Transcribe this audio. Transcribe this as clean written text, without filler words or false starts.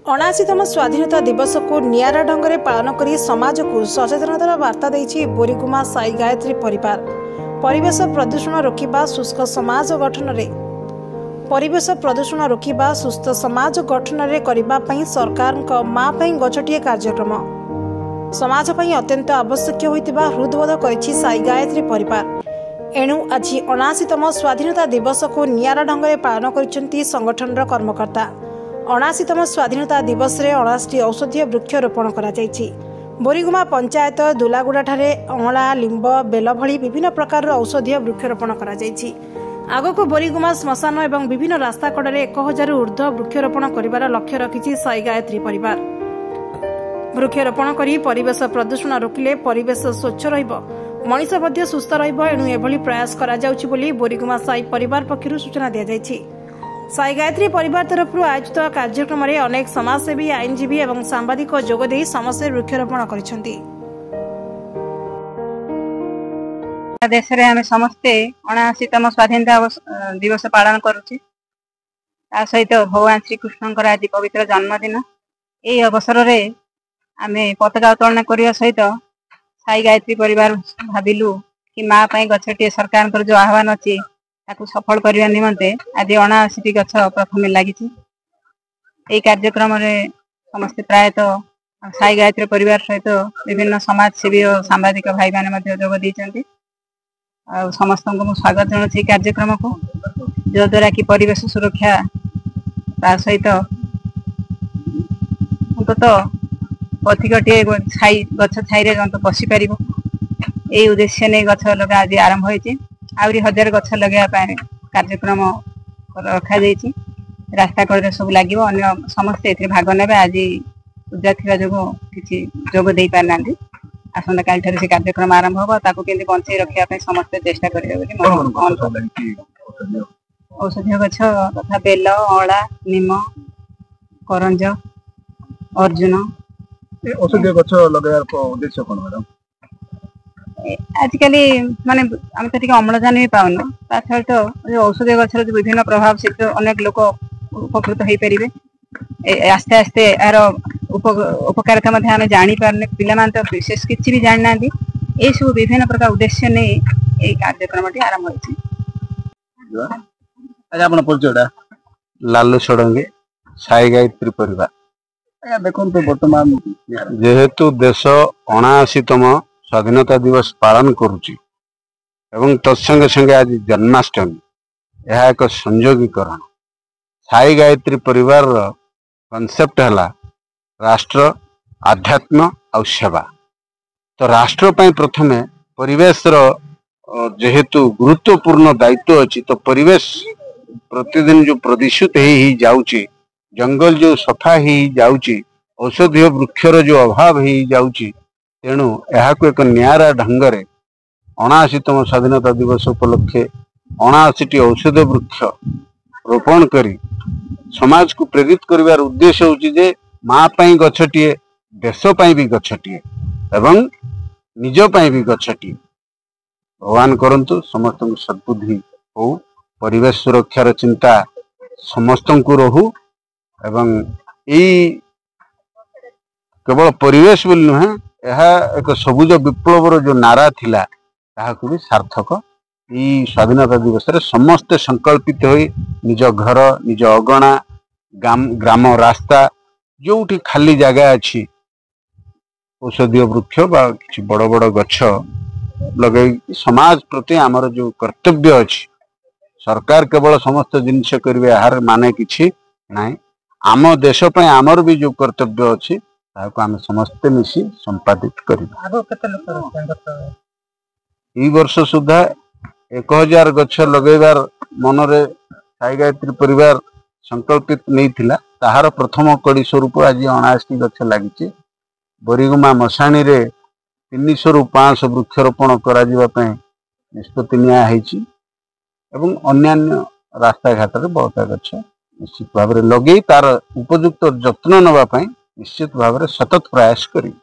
अणाशीतम स्वाधीनता दिवस को नियारा ढंग से पालन कर समाज को सचेतनतार वार्ता देछि बोरीगुमा साई गायत्री परिवार। परिवेश प्रदूषण रोकिबा शुष्क समाज गठन रे परिवेश प्रदूषण रोकिबा सुस्थ समाज गठन रे करिबा पई सरकार माँ पई गछटिए कार्यक्रम समाज पई अत्यंत आवश्यक होइतिबा हृदबोध करिछि साई गायत्री परिवार। एणु आज 79तम स्वाधीनता दिवस को नियारा ढंग से पालन करिसेंती संगठनर कर्मकर्ता। 79तम स्वाधीनता दिवस रे 79टी औषधीय वृक्ष रोपण करा जायछि। बोरीगुमा पंचायत दुलागुड़ा ठारे अँला लिंब बेल भली विभिन्न प्रकार औषधीय वृक्षरोपण करा जायछि। आगको बोरीगुमा श्मशान एवं विभिन्न रास्ता कड़े 1000 ऊर्ध्व वृक्षरोपण करिवार लक्ष्य रखिछि साई गायत्री परिवार। वृक्षरोपण करी परिवेश प्रदूषण रोकिले परिवेश स्वच्छ रहिबो, मनीष मध्य सुस्थ रहिबो। एणु एभली प्रयास करा जाउछि बोली बोरीगुमा साई परिवार पक्षरु सूचना दिया जायछि। साई गायत्री परिवार तरफ आयोजित कार्यक्रम में अनेक समाजसेवी आईनजीवी और सांबादिक जोगदे समस्त वृक्षरोपण करिसेंती। देश रे आमे समस्ते 79तम स्वाधीनता दिवस पालन करूचे। ता सहित भगवान श्री कृष्णकर आज पवित्र जन्मदिन। ए अवसर रे आमे पताका उत्तोलन करिया सहित साई गायत्री परिवार भाविलु कि माँ पई गछटिए सरकार जो आह्वान अछि ताकू सफल करने निमंते आज 79टी गछ प्रथम लगी। कार्यक्रम समस्ते प्रायतः साई गायत्री परिवार सहित विभिन्न समाजसेवी और सांबादिक भाई मैंने जोग देती। समस्त को स्वागत जनाऊँ कार्यक्रम को, जो द्वारा कि परिवेश सुरक्षा सहित अंततः अधिक टे गछ छाई बसी पार यही उद्देश्य नहीं गछ लगा आज आरंभ होती। आउरी 1000 गछ लगाई कार्यक्रम रखा जाइए। रास्ता कड़े सब लगे अन्य समस्ते भाग ने आज पूजा थी जो किसी जोग दे पार ना। आसंता काल से कार्यक्रम आरंभ होगा ताकू केंद्र बंचे रखा समस्ते चेष्टा करेंगे। औषधीय गछ तथा बेल अँला निम करंज अर्जुन औषधीय गछ लगार उद्देश्य कौन मैडम? आजिकल माने आम तो अम्लजान भी पाऊनु, ता सहित औषधीय गछर जो विभिन्न प्रभाव से अनेक लोक उपकृत हो पारे। आस्ते आस्ते यार उपकारिता आम जानी पारे। पिला तो विशेष किसी भी जानी ना। ये सब विभिन्न प्रकार उद्देश्य नहीं यही कार्यक्रम आरंभ हो। लालू षडंगी साई गायत्री परिवार। देखो बर्तमान जेहेतु देश 79तम स्वाधीनता दिवस पालन करुची एवं तत्संगे संगे आज जन्माष्टमी, यह एक संयोगीकरण। साई गायत्री परिवार कॉन्सेप्ट है राष्ट्र आध्यात्म और सेवा। तो राष्ट्र पई प्रथमे परिवेश जेहेतु गुरुत्वपूर्ण दायित्व अच्छी, तो परिवेश प्रतिदिन जो प्रदूषित ही जाउची, जंगल जो सफा ही जाउची, औषधीय वृक्षर जो अभाव ही जाउची, तेणु यह एक नियारा ढंग से 79तम स्वाधीनता दिवस उपलक्षे 79टी औषधीय वृक्ष रोपण करी समाज को प्रेरित करिवार उद्देश्य होची जे माँ पई गछटिए, देश पई भी गछटिए एवं निज पई भी गछटिए। भगवान करंतु समस्त को सद्बुद्धि हो, परिवेश सुरक्षार चिंता समस्त को रहू एवं यही केवल परिवेश बोली नुहे, यह एक सबुज विप्लवर जो नारा थिला ताहाकु भी सार्थक ई स्वाधीनता दिवस रे समस्ते संकल्पित होई निज घर निज अगणा ग्राम रास्ता जोठी खाली जगह अच्छी औषधीय वृक्ष बा किछि बड़ बड़ गछ लगे समाज प्रति आमर जो कर्तव्य अच्छी। सरकार केवल समस्त जिनस करिवे यार माने किछि नाही। आम देश पे आमर भी जो कर्तव्य अच्छी ताको आम समस्ते मिसी संपादित करिबा। ई वर्ष सुधा 1000 गछ लगेबार मनरे साई गायत्री परिवार संकल्पित नहीं थिला। ताहार प्रथम कड़ी स्वरूप आज 79टी गछ लागिछि। बोरीगुमा मशाणी रे 300 रु 500 वृक्षरोपण करा जिबा पई निष्पत्ति निया हैछि एवं अन्यान्य रास्ता घाट रे बहुत गछ निश्चित भाव में लगे तार उपयुक्त जत्न नवा पई निश्चित भाव में सतत प्रयास करी।